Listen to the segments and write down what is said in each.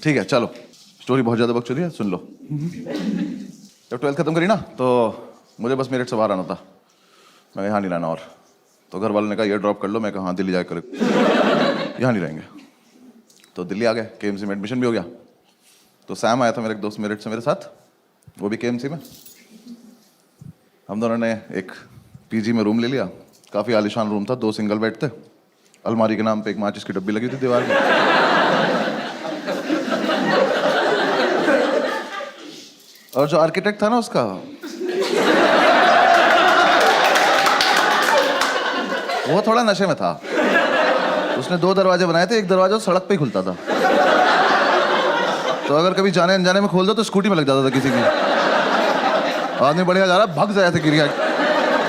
ठीक है चलो, स्टोरी बहुत ज़्यादा बकचोदी है, सुन लो। जब 12th खत्म करी ना तो मुझे बस मेरिट से बाहर आना था। मैं यहाँ नहीं रहना और, तो घर वालों ने कहा ये ड्रॉप कर लो। मैं कहा हाँ दिल्ली जाकर यहाँ नहीं रहेंगे। तो दिल्ली आ गए, KMC में एडमिशन भी हो गया। तो सैम आया था मेरे एक दोस्त मेरिट से मेरे साथ, वो भी KMC में। हम दोनों ने एक PG में रूम ले लिया। काफ़ी आलीशान रूम था, 2 सिंगल बेड थे, अलमारी के नाम पे एक माचिस की डब्बी लगी थी दीवार में। और जो आर्किटेक्ट था ना उसका, वो थोड़ा नशे में था। उसने 2 दरवाजे बनाए थे, एक दरवाजा सड़क पे ही खुलता था, तो अगर कभी जाने अनजाने में खोल दो तो स्कूटी में लग जाता था किसी की। आदमी बढ़िया जा रहा, भाग जाया था गिर,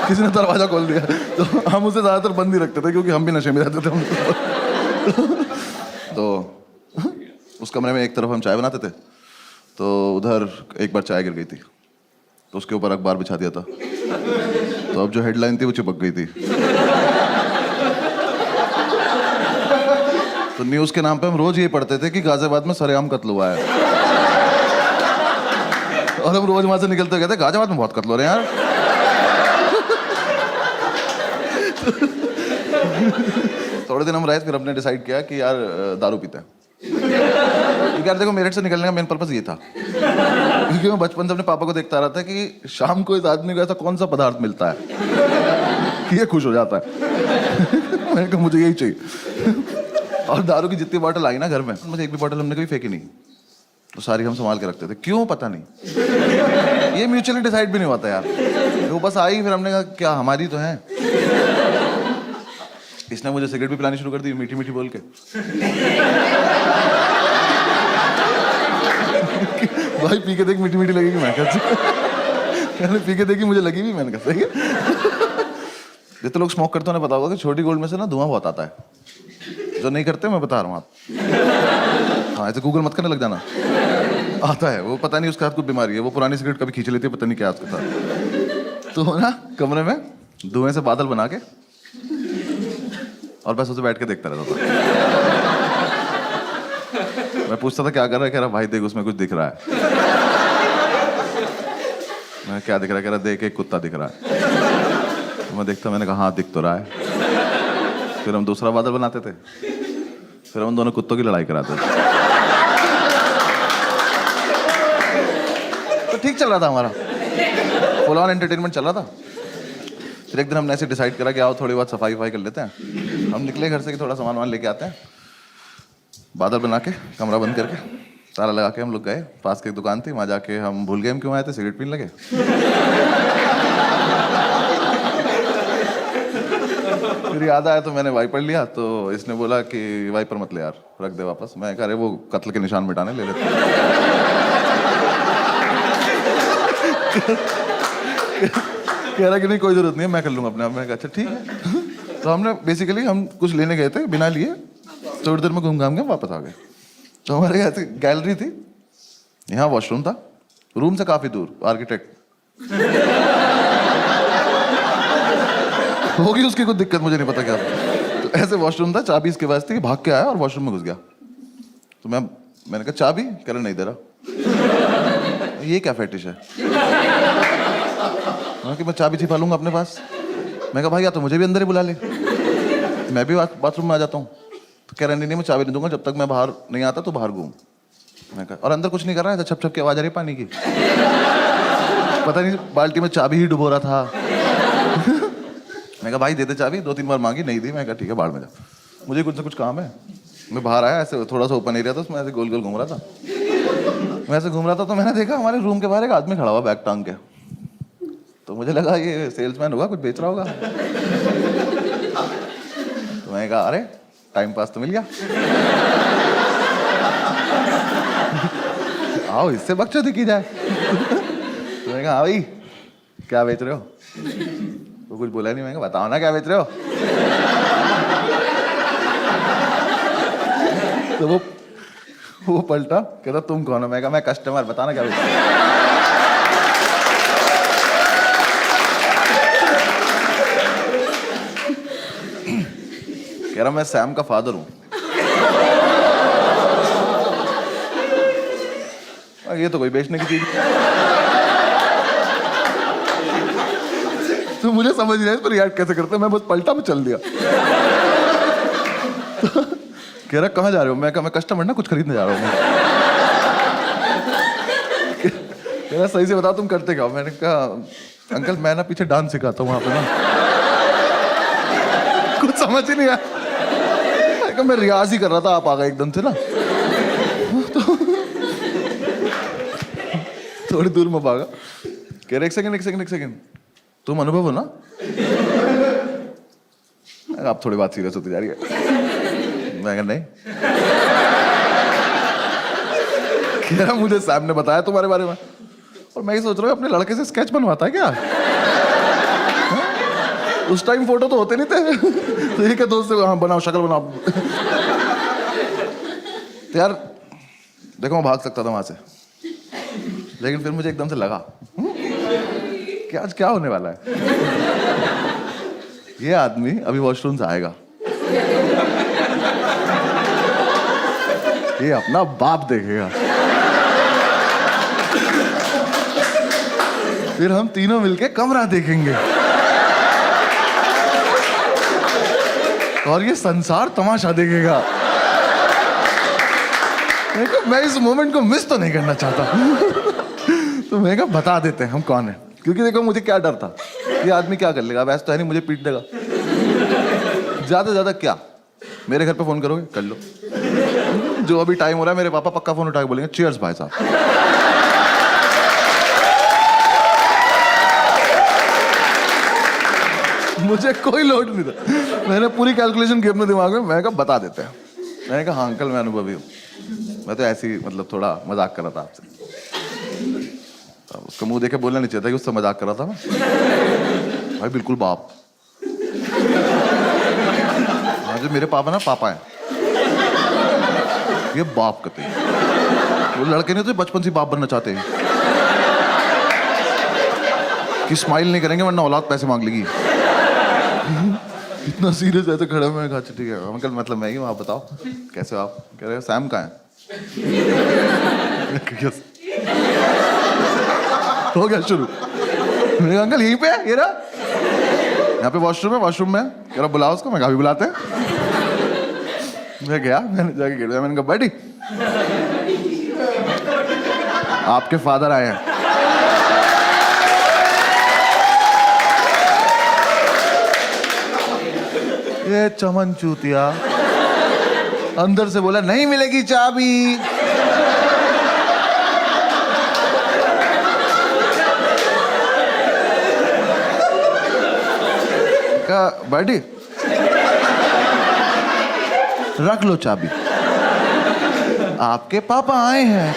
किसी ने दरवाजा खोल दिया। तो हम उसे ज़्यादातर बंद ही रखते थे क्योंकि हम भी नशे में रहते थे। तो उस कमरे में एक तरफ हम चाय बनाते थे, तो उधर एक बार चाय गिर गई थी, तो उसके ऊपर अखबार बिछा दिया था। तो अब जो हेडलाइन थी वो चिपक गई थी। तो न्यूज़ के नाम पे हम रोज ये पढ़ते थे कि गाजियाबाद में सरेआम कत्ल हुआ है। और हम रोज वहां से निकलते कहते गाजियाबाद में बहुत कत्ल हो रहे हैं यार। थोड़े दिन हम रहे, फिर हमने डिसाइड किया कि यार दारू पीते हैं। क्योंकि यार देखो, मेरिट से निकलने का मेन पर्पस ये था, क्योंकि मैं बचपन से अपने पापा को देखता रहा था कि शाम को इस आदमी को ऐसा कौन सा पदार्थ मिलता है कि ये खुश हो जाता है। मैंने कहा मुझे यही चाहिए। और दारू की जितनी बॉटल आई ना घर में, मुझे एक भी बॉटल हमने कभी फेंकी नहीं, तो सारी हम संभाल के रखते थे। क्यों पता नहीं, ये म्यूचुअली डिसाइड भी नहीं होता यार, वो बस आई, फिर हमने कहा क्या हमारी तो है। इसने मुझे सिगरेट भी पिलानी शुरू कर दी मीठी मीठी बोल के। भाई पी के देख मीठी मीठी लगेगी। मैं कहते पी के देखी, मुझे लगी भी। मैंने कहा सही है। जितने लोग स्मोक करते हैं उन्हें पता होगा कि छोटी गोल्ड में से ना धुआं बहुत आता है। जो नहीं करते मैं बता रहा हूँ आप, हाँ ऐसे गूगल मत करने लग जाना, आता है वो। पता नहीं उसके हाथ कुछ बीमारी है, वो पुरानी सिगरेट कभी खींच लेती है, पता नहीं क्या उसके साथ। तो ना कमरे में धुएं से बादल बना के और बस उसे बैठ के देखता रहता था। मैं पूछता था क्या कर रहा है, कह रहा भाई देख उसमें कुछ दिख रहा है। मैं क्या दिख रहा है, कह रहा देख एक कुत्ता दिख रहा है। तो मैं देखता, मैंने कहा हाँ दिख तो रहा है। फिर हम दूसरा बादल बनाते थे, फिर हम दोनों कुत्तों की लड़ाई कराते थे। तो ठीक चल रहा था हमारा, फुल ऑन एंटरटेनमेंट चल रहा था। फिर एक दिन हमने ऐसे डिसाइड करा कि आओ थोड़ी बहुत सफाई वफाई कर लेते हैं। हम निकले घर से कि थोड़ा सामान वामान लेके आते हैं। बादल बना के, कमरा बंद करके, ताला लगा के हम लोग गए। पास की एक दुकान थी, वहाँ जाके हम भूल गए हम क्यों आए थे, सिगरेट पीने लगे। फिर याद आया तो मैंने वाइपर लिया, तो इसने बोला कि वाइपर मत ले यार, रख दे वापस। मैं कह रहे वो कत्ल के निशान मिटाने ले लेते। कह रहा कि नहीं कोई जरूरत नहीं है, मैं कर लूंगा अपने आप। मैं कहा अच्छा ठीक है। तो हमने बेसिकली हम कुछ लेने गए थे, बिना लिए थोड़ी देर में घूम घाम के वापस आ गए। तो हमारे यहाँ गैलरी थी, यहाँ वॉशरूम था, रूम से काफी दूर। आर्किटेक्ट होगी उसकी कुछ दिक्कत, मुझे नहीं पता क्या। तो ऐसे वॉशरूम था, चाबी इसके पास थी, भाग के आया और वॉशरूम में घुस गया। तो मैंने कहा चाबी, कह रहा नहीं दे रहा। ये क्या फेटिश है कि मैं चाबी छिपा लूंगा अपने पास। मैं कहा भाई या तो मुझे भी अंदर ही बुला ले, मैं भी बाथरूम में आ जाता हूँ। तो कह रहा नहीं मैं चाबी नहीं दूंगा जब तक मैं बाहर नहीं आता, तो बाहर घूम। मैं कहा और अंदर कुछ नहीं कर रहा है, छप छप की आवाज आ रही पानी की। पता नहीं बाल्टी में चाबी ही डुबो रहा था। मैं कहा भाई दे दे चाबी, 2-3 बार मांगी, नहीं दी। मैं कहा ठीक है बाहर में जा, मुझे कुछ से कुछ काम है। मैं बाहर आया, ऐसे थोड़ा सा ओपन एरिया था, उसमें ऐसे गोल गोल घूम रहा था। मैं ऐसे घूम रहा था तो मैंने देखा हमारे रूम के बाहर एक आदमी खड़ा हुआ बैग टांग के। तो मुझे लगा ये सेल्समैन होगा, कुछ बेच रहा होगा। तो मैंने कहा अरे टाइम पास तो मिल गया, आओ इससे बकचोदी की जाए। तो मैंने कहा हाँ भाई क्या बेच रहे हो। वो कुछ बोला नहीं। मैंने कहा बताओ ना क्या बेच रहे हो। तो वो पलटा, कहता तुम कौन हो। मैं कहा मैं कस्टमर, बताना क्या बेच रहे हो। कह रहा मैं सैम का फादर हूं। ये तो कोई बेचने की चीज। तो मुझे समझ नहीं आया इस पर रिएक्ट कैसे करते, मैं बस पलटा में चल दिया। तो कह रहा कहाँ जा रहे हो? मैं कहा मैं कस्टमर ना, कुछ खरीदने जा रहा हूँ। कह रहा सही से बताओ तुम करते क्या हो? मैंने कहा अंकल मैं ना पीछे डांस सिखाता हूँ वहाँ पे ना। कुछ समझ ही नहीं आया। मैं रियाज ही कर रहा था, आप आ गए एकदम से ना। तो थोड़ी दूर में भागा। कह रहे एक सेकंड तुम अनुभव हो ना? आप थोड़ी बात सीरियस होती जा रही है। मैं कहा नहीं। कह रहा मुझे सैम ने बताया तुम्हारे बारे में, और मैं ही सोच रहा हूँ अपने लड़के से स्केच बनवाता है क्या? उस टाइम फोटो तो होते नहीं थे। तो ये क्या दोस्त से हाँ बनाओ, शक्ल बनाओ। तो यार देखो मैं भाग सकता था वहां से, लेकिन फिर मुझे एकदम से लगा कि आज क्या होने वाला है। ये आदमी अभी वॉशरूम से आएगा, ये अपना बाप देखेगा, फिर हम तीनों मिलके कमरा देखेंगे, और ये संसार तमाशा देखेगा। मैं इस मोमेंट को मिस तो नहीं करना चाहता। तो मैं कहा बता देते हैं हम कौन है, क्योंकि देखो मुझे क्या डर था, ये आदमी क्या कर लेगा, वैसे तो है नहीं मुझे पीट देगा, ज्यादा से ज्यादा क्या मेरे घर पे फोन करोगे कर लो, जो अभी टाइम हो रहा है मेरे पापा पक्का फोन उठा के बोलेंगे चीयर्स भाई साहब। मुझे कोई लोड नहीं था, मैंने पूरी कैलकुलेशन की अपने दिमाग में। मैं कहा बता देते हैं। मैंने कहा हाँ अंकल मैं अनुभवी हूँ, मैं तो ऐसे ही मतलब थोड़ा मजाक कर रहा था आपसे। अब उसका मुंह देखे बोलना नहीं चाहिए था कि उससे मजाक कर रहा था मैं। भाई बिल्कुल बाप, हाँ जो मेरे पापा ना पापा है, ये बाप कहते हैं। वो लड़के नहीं तो बचपन से बाप बनना चाहते हैं कि स्माइल नहीं करेंगे वरना औलाद पैसे मांग लेगी। इतना सीरियस है तो खड़ा मैं कहा ठीक है अंकल मतलब मैं ही हूँ, आप बताओ कैसे हो आप? कह रहे सैम कहाँ है? हो गया शुरू। मैंने कहा अंकल यहीं पे है, ये रहा यहाँ पे वॉशरूम है, वॉशरूम में। कह रहा बुलाओ उसको। मैं कहा भी बुलाते हैं। मैं गया, मैंने जाके गेट दिया, मैंने कहा बैठी आपके फादर आए हैं। ये चमन चूतिया अंदर से बोला नहीं मिलेगी चाबी। कहा बैठी रख लो चाबी, आपके पापा आए हैं।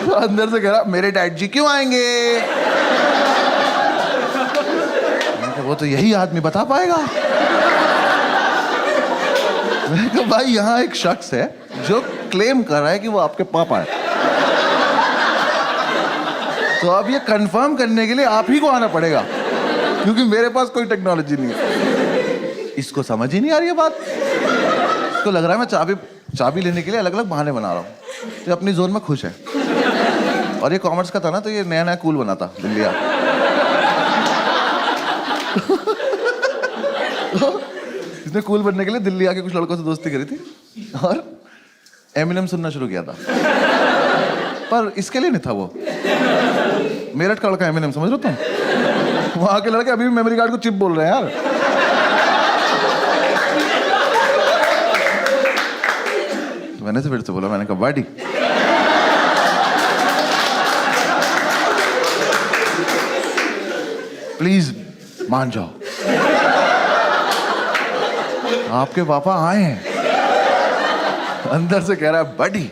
तो अंदर से कह रहा मेरे डैड जी क्यों आएंगे? वो तो यही आदमी बता पाएगा। मैंने कहा भाई यहाँ एक शख्स है जो क्लेम कर रहा है कि वो आपके पापा है, तो अब ये कंफर्म करने के लिए आप ही को आना पड़ेगा, क्योंकि मेरे पास कोई टेक्नोलॉजी नहीं है। इसको समझ ही नहीं आ रही है बात। इसको लग रहा है मैं चाबी लेने के लिए अलग अलग बहाने बना रहा हूँ। तो अपनी जोन में खुश है। और ये कॉमर्स का था ना, तो ये नया नया कूल बना था दिल्ली। इसने कूल बनने के लिए दिल्ली आके कुछ लड़कों से दोस्ती करी थी और एमिनेम सुनना शुरू किया था। पर इसके लिए नहीं था, वो मेरठ का लड़का एमिनेम, समझ रहे हो तुम? वहां के लड़के अभी भी मेमोरी कार्ड को चिप बोल रहे हैं यार। तो मैंने से फिर से बोला, मैंने कहा बाडी प्लीज मान जाओ, आपके पापा आए हैं। अंदर से कह रहा है buddy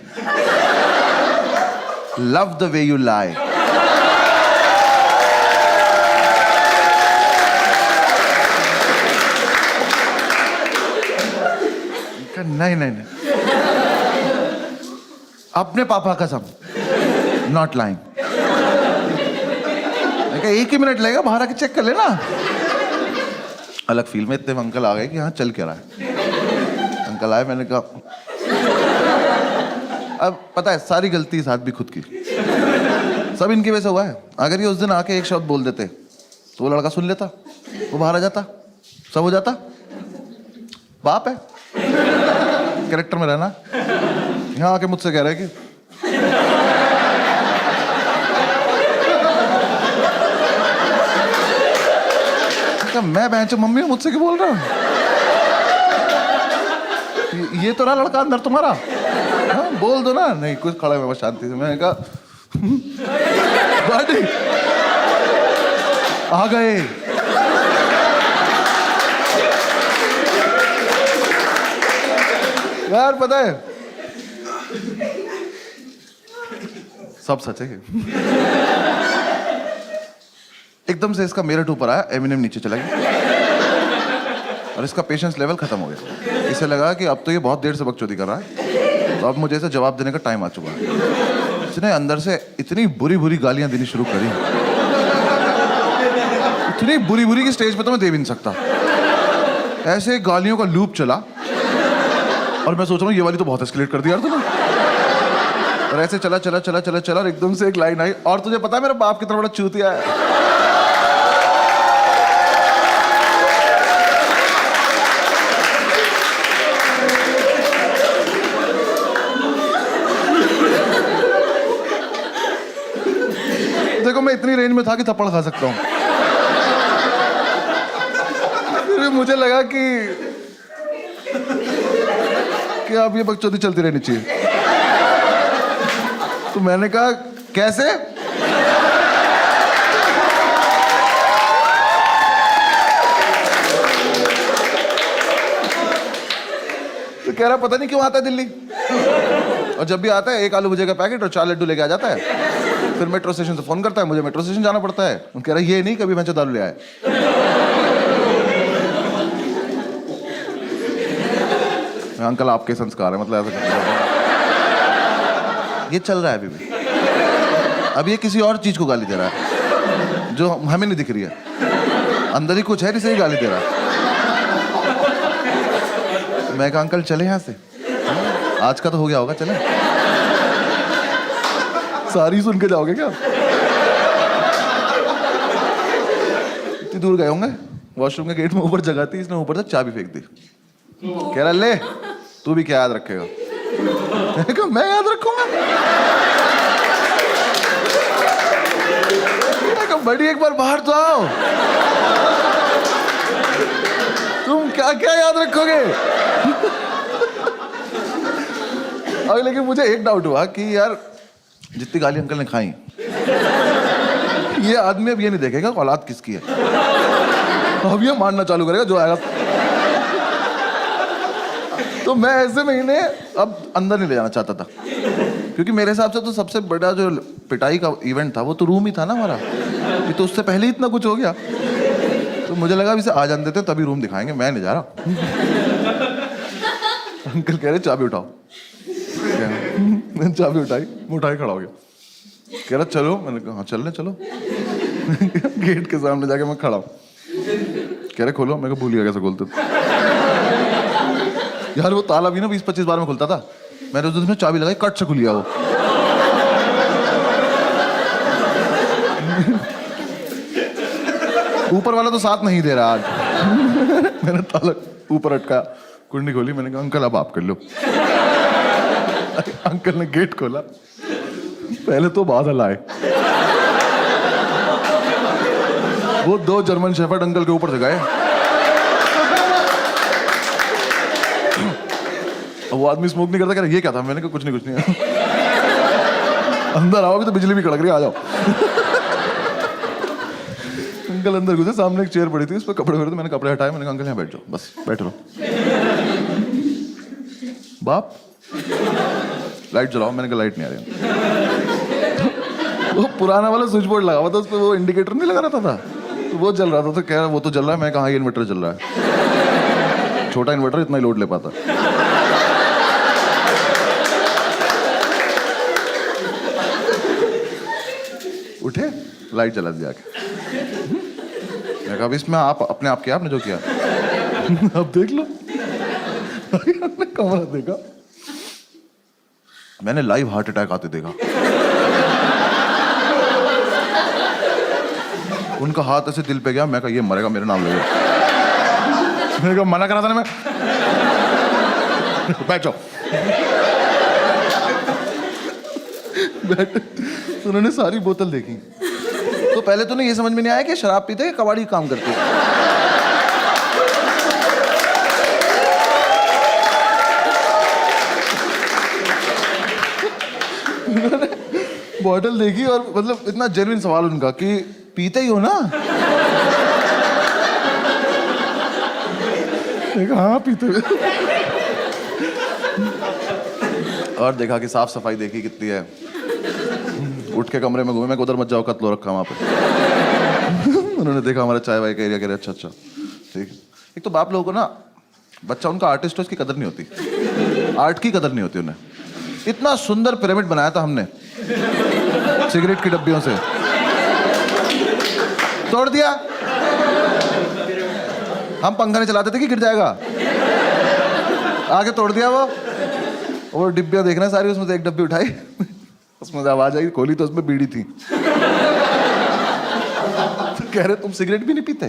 love the way you lie. नहीं नहीं नहीं, अपने पापा कसम नॉट लाइंग। एक ही मिनट लगेगा, बाहर आके चेक कर लेना। अलग फील में इतने अंकल आ गए कि हाँ चल क्या रहा है। अंकल आए, मैंने कहा अब पता है सारी गलती इस आदमी खुद की, सब इनकी वजह से हुआ है। अगर ये उस दिन आके एक शब्द बोल देते तो वो लड़का सुन लेता, वो बाहर आ जाता, सब हो जाता। बाप है, कैरेक्टर में रहना। यहाँ आके मुझसे कह रहा है कि मैं बहन मम्मी मुझसे क्यों बोल रहा हूँ? ये तो रहा लड़का अंदर तुम्हारा। हाँ, बोल दो ना। नहीं, कुछ खड़ा है मैं शांति से। मैंने कहा आ गए। यार पता है सब सच है। एकदम से इसका मेरिट ऊपर आया, एमिनेम नीचे चला गया और इसका पेशेंस लेवल खत्म हो गया। इसे लगा कि अब तो ये बहुत देर से बकचोदी कर रहा है, तो अब मुझे इसे जवाब देने का टाइम आ चुका है। इसने अंदर से इतनी बुरी बुरी गालियां देनी शुरू करी, इतनी बुरी बुरी की स्टेज पे तो मैं दे भी नहीं सकता। ऐसे गालियों का लूप चला और मैं सोच रहा हूँ ये वाली तो बहुत एस्केलेट कर दिया यार तूने। और ऐसे चला चला चला चला चला और एकदम से एक लाइन आई, और तुझे पता है मेरा बाप कितना बड़ा चूतिया है। देखो मैं इतनी रेंज में था कि थप्पड़ खा सकता हूँ। फिर मुझे लगा कि अब ये बकचोदी चलती रहनी चाहिए। तो मैंने कहा कैसे? तो कह रहा पता नहीं क्यों आता है दिल्ली, और जब भी आता है एक आलू भुजिया का पैकेट और 4 लड्डू लेके आ जाता है। फिर मेट्रो स्टेशन से फोन करता है, मुझे मेट्रो स्टेशन जाना पड़ता है। कह रहा ये नहीं कभी मैं दारू ले आया। अंकल आपके संस्कार है, मतलब ऐसा ये चल रहा है अभी भी। अब ये किसी और चीज को गाली दे रहा है जो हमें नहीं दिख रही है, अंदर ही कुछ है जिसे ही गाली दे रहा है। मैं कहा अंकल चले यहाँ से, आज का तो हो गया होगा, चले। सारी सुन के जाओगे क्या? इतनी दूर गए होंगे, वॉशरूम के गेट में ऊपर जगह थी, इसने ऊपर से चाबी फेंक दी। कह रहा ले तू भी क्या याद रखेगा? मैं याद रखूंगा? बड़ी एक बार बाहर तो आओ, तुम क्या क्या याद रखोगे? और लेकिन मुझे एक डाउट हुआ कि यार जितनी गाली अंकल ने खाई, ये आदमी अब ये नहीं देखेगा औलाद किसकी है, अब ये मानना चालू करेगा जो आएगा। तो मैं ऐसे महीने अब अंदर नहीं ले जाना चाहता था, क्योंकि मेरे हिसाब से तो सबसे बड़ा जो पिटाई का इवेंट था वो तो रूम ही था ना हमारा। ये तो उससे पहले ही इतना कुछ हो गया, तो मुझे लगा इसे आ जाने देते तभी रूम दिखाएंगे, मैं नहीं जा रहा। अंकल कह रहे चाबी उठाओ। मैंने चाबी उठाई, उठा के खड़ा हो गया। कह रहा चलो, मैंने कहा हाँ चलने चलो। गेट के सामने जाके मैं खड़ा हूँ। कह रहे खोलो, मैं भूल गया कैसे खोलते थे। यार वो ताला भी ना 20-25 बार में खुलता था, मैंने उस दिन चाबी लगाई, कट से खुल गया वो। ऊपर वाला तो साथ नहीं दे रहा आज। मैंने ताला ऊपर अटका, कुंडी खोली, मैंने कहा अंकल अब आप कर लो। अंकल ने गेट खोला, पहले तो बादल आए, वो 2 जर्मन शेफर्ड अंकल के ऊपर से गए। वो आदमी स्मोक नहीं करता, कह रहा ये क्या था? मैंने कहा कुछ नहीं। अंदर आओ, अभी तो बिजली भी कड़क रही है, आ जाओ। अंकल अंदर घुसे, सामने एक चेयर पड़ी थी, उस पर कपड़े पड़े थे, मैंने कपड़े हटाए, मैंने कहा अंकल यहाँ बैठ जाओ, बस बैठ रहो। बाप लाइट जलाओ, मैंने कहा लाइट नहीं आ रही। वो पुराना वाला स्विच बोर्ड लगा हुआ था, उस पर वो इंडिकेटर नहीं लगा रहता था, तो वो जल रहा था। तो कह रहा वो तो जल रहा है, मैं कहा ये इन्वर्टर जल रहा है, छोटा इन्वर्टर इतना ही लोड ले पाता। उठे, लाइट जला दिया। मैं कहा इसमें आप अपने आप किया, आपने जो किया। अब देख लो। कमरा देखा, मैंने लाइव हार्ट अटैक आते देखा। उनका हाथ ऐसे दिल पे गया, मैं कहा ये मरेगा मेरे नाम लेगा। मैंने कहा मना करा था ना मैं। बैठ जाओ। तो उन्होंने सारी बोतल देखी। तो पहले तो नहीं ये समझ में नहीं आया कि शराब पीते हैं कबाड़ी काम करते हैं। बॉटल देखी और मतलब इतना जेन्युइन सवाल उनका कि पीते ही हो ना? हाँ पीते हुए। और देखा कि साफ सफाई देखी कितनी है। उठ के कमरे में घूमे, मैं उधर मत जाओ, कत्ल हो रखा वहां पे। उन्होंने देखा हमारा चाय वाय का एरिया, कह रहे अच्छा अच्छा ठीक। एक तो बाप लोगों को ना, बच्चा उनका आर्टिस्ट हो इसकी कदर नहीं होती, आर्ट की कदर नहीं होती उन्हें। इतना सुंदर पिरामिड बनाया था हमने सिगरेट की डब्बियों से, तोड़ दिया। हम पंखा नहीं चलाते थे कि गिर जाएगा, आगे तोड़ दिया वो डिब्बियां देखना है सारी, उसमें से एक डब्बी उठाई, उसमें से आवाज आई, खोली तो उसमें बीड़ी थी। तो कह रहे तुम सिगरेट भी नहीं पीते?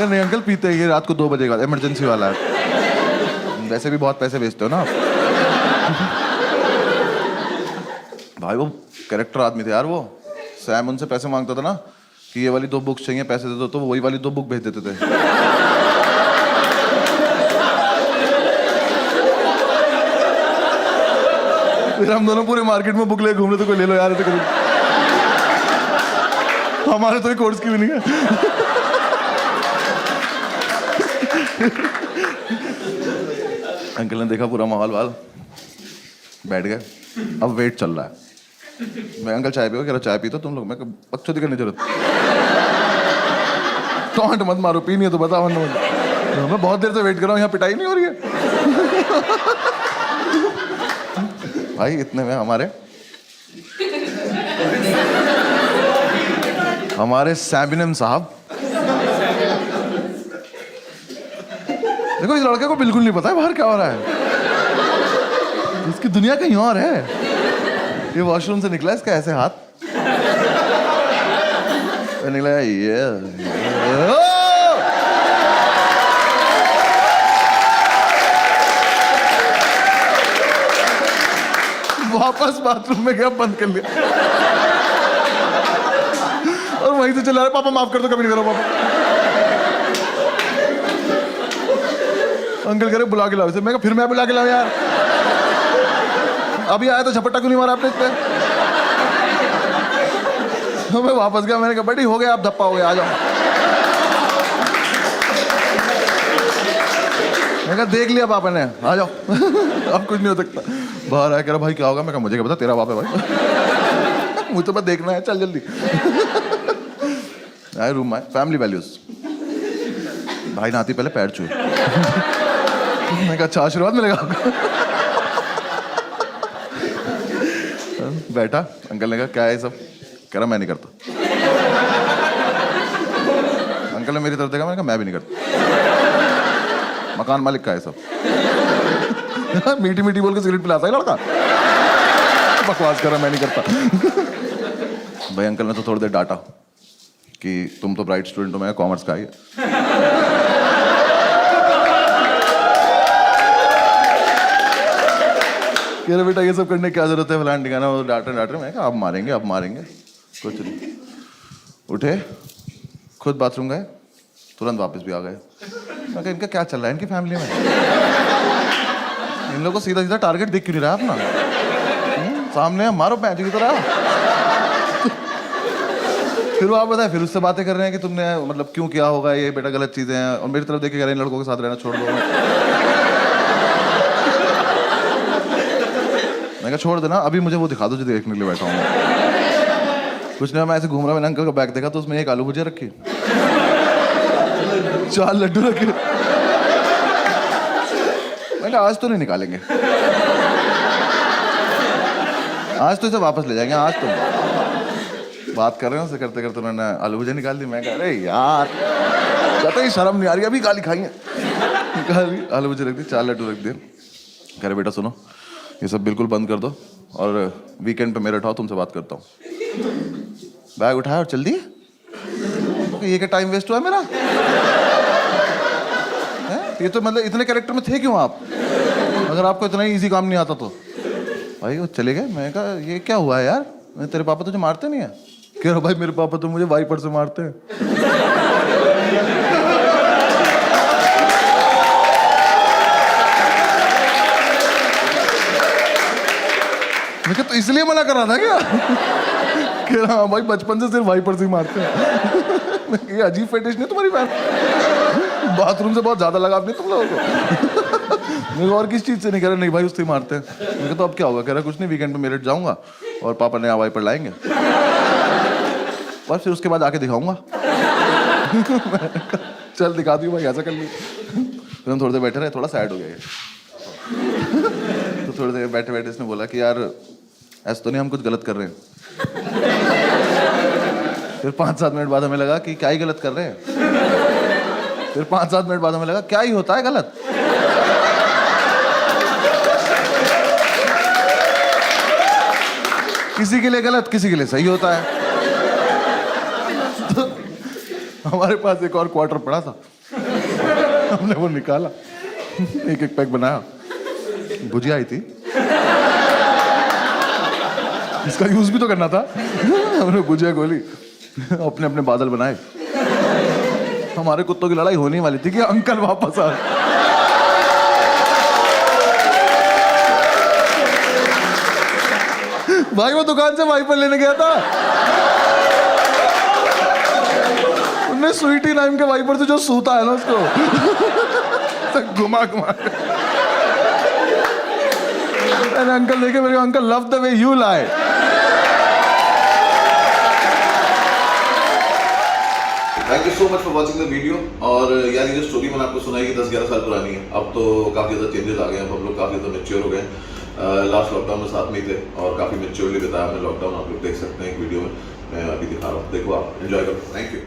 नहीं अंकल पीते हैं, ये रात को 2 बजे का इमरजेंसी वाला है। वैसे भी बहुत पैसे बेचते हो ना आप। भाई वो कैरेक्टर आदमी थे यार वो। सैम उनसे पैसे मांगता था ना कि ये वाली 2 बुक्स चाहिए, पैसे दे दो, तो वही वाली 2 बुक भेज देते थे। फिर हम दोनों पूरे मार्केट में बुक ले घूम रहे थे, कोई ले लो यार, तो हमारे तो एक कोर्स की भी नहीं है। अंकल ने देखा पूरा माहौल वाल, बैठ गए। अब वेट चल रहा है। मैं अंकल चाय पियो, कह रहा चाय पी तो तुम लोग। मैं बकचोदी करने की जरूरत, टॉन्ट मत मारो, पी नहीं है तो बताओ। मैं बहुत देर से वेट कर रहा हूँ, यहाँ पिटाई नहीं हो रही है। भाई इतने में हमारे सैबिनम साहब, देखो इस लड़के को बिल्कुल नहीं पता है बाहर क्या हो रहा है, इसकी दुनिया कहीं और है। ये वॉशरूम से निकला, इसका ऐसे हाथ निकला, ये वापस बाथरूम में गया, बंद कर लिया और वहीं से चला रहा, पापा माफ कर दो, कभी नहीं करो पापा। अंकल कह रहे बुला के लाओ इसे। मैं फिर मैं बुला के लाऊं यार, अभी आया तो झपट्टा क्यों नहीं मारा आपने इस पे? तो मैं वापस गया, मैंने कहा बड़ी हो गया, आप धप्पा हो गया, आ जाओ। मैं कहा देख लिया पापा ने, आ जाओ। अब कुछ नहीं हो सकता। बाहर आया, कह रहा भाई क्या होगा? मैं कहा मुझे क्या पता, तेरा बाप है भाई। मुझे तो बस देखना है, चल जल्दी। आए रूम में, फैमिली वैल्यूज। भाई नाती पहले पैर छुए। मैं कहा अच्छा आशीर्वाद मिलेगा आपको। बैठा, अंकल ने कहा क्या है सब? कह रहा मैं नहीं करता। अंकल ने मेरी तरफ देखा, मैंने कहा मैं भी नहीं करता। मकान मालिक का है सब। मीठी मीठी बोल के सिगरेट पिलाता है लड़का, बकवास कर रहा मैं नहीं करता। भाई अंकल ने तो थोड़ी देर डांटा कि तुम तो ब्राइट स्टूडेंट हो, मैं कॉमर्स का ही है। कह रहे बेटा ये सब करने की क्या जरूरत है, फलान ठिकाना। वो डांटे। मैं कहा अब मारेंगे कुछ नहीं। उठे, खुद बाथरूम गए, तुरंत वापस भी आ गए। मैं कहा इनका क्या चल रहा है इनकी फैमिली में? इन लोगों को सीधा सीधा टारगेट दिख क्यों नहीं रहा अपना? सामने मारो पैंच की तरह। फिर वो आप बताए, फिर उससे बातें कर रहे हैं कि तुमने मतलब क्यों किया होगा ये, बेटा गलत चीजें हैं। और मेरी तरफ देख के कह रहे हैं लड़कों के साथ रहना छोड़ दो। मैं कहा छोड़ देना, अभी मुझे वो दिखा दो जो देखने के लिए बैठा हूँ। कुछ नहीं, मैं ऐसे घूम रहा, मैंने अंकल का बैग देखा तो उसमें 1 आलू भुजिया रखी, 4 लड्डू रखे। मैंने कहा आज तो नहीं निकालेंगे, आज तो इसे वापस ले जाएंगे। आज तो बात कर रहे हैं उससे, करते करते उन्होंने आलू भुजिया निकाल दी। मैं कह अरे यार कहते ही शर्म नहीं आ रही, अभी गाली खाई है। आलू मुझे रख दी, 4 लड्डू रख दिए। कह रहे बेटा सुनो, ये सब बिल्कुल बंद कर दो और वीकेंड पे मेरे उठाओ, तुमसे बात करता हूँ। बैग उठाया और चल दिए। ये क्या टाइम वेस्ट हुआ मेरा? ये तो मतलब इतने कैरेक्टर में थे क्यों आप, अगर आपको इतना ही इजी काम नहीं आता तो? भाई वो चले गए। मैं कहा ये क्या हुआ है यार, तेरे पापा तुझे मारते नहीं है? कह रहा भाई मेरे पापा तो मुझे वाइपर से मारते हैं। मैं कहा तो इसलिए मना कर रहा था क्या? कह रहा भाई बचपन से सिर्फ वाइपर से ही मारते हैं। ये अजीब फेटिश नहीं तुम्हारी बहन, बाथरूम से बहुत ज्यादा लगाव नहीं तुम लोगों को? मेरे और किस चीज से नहीं? कह रहा नहीं भाई उससे ही मारते हैं। मैं तो अब क्या होगा? कह रहा कुछ नहीं, वीकेंड पे मेरठ जाऊंगा और पापा नया वाइपर लाएंगे और फिर उसके बाद आके दिखाऊंगा। चल दिखा दी भाई, ऐसा कर ली। फिर हम थोड़ी देर बैठे रहे, थोड़ा सैड हो गया ये। तो थोड़ी देर बैठे बैठे इसने बोला कि यार ऐसा तो नहीं हम कुछ गलत कर रहे हैं? फिर 5-7 मिनट बाद हमें लगा कि क्या ही गलत कर रहे हैं। फिर 5-7 मिनट बाद हमें लगा क्या ही होता है गलत। किसी के लिए गलत, किसी के लिए सही होता है। तो हमारे पास एक और क्वार्टर पड़ा था, हमने वो निकाला, एक एक पैक बनाया। भुजिया आई थी, इसका यूज भी तो करना था। हमने भुजिया गोली, अपने अपने बादल बनाए। हमारे कुत्तों की लड़ाई होने वाली थी कि अंकल वापस आ। भाई वो दुकान से वाइपर लेने गया था, उन्हें स्वीटी नाम के वाइपर से जो सूता है ना उसको तो घुमा घुमा। अंकल देखे मेरे, uncle love the way you lie. Thank you so much for watching the video. और यार ये जो स्टोरी मैंने आपको सुनाई कि 10-11 साल पुरानी है, अब तो काफ़ी ज़्यादा चेंजेस आ गए हैं, हम लोग काफ़ी ज़्यादा मैच्योर हो गए। लास्ट लॉकडाउन में साथ में ही थे और काफ़ी मैच्योरली बिताया हमने लॉकडाउन। आप लोग देख सकते हैं एक वीडियो में, मैं अभी दिखा रहा हूँ, देखो आप एंजॉय करो। Thank you.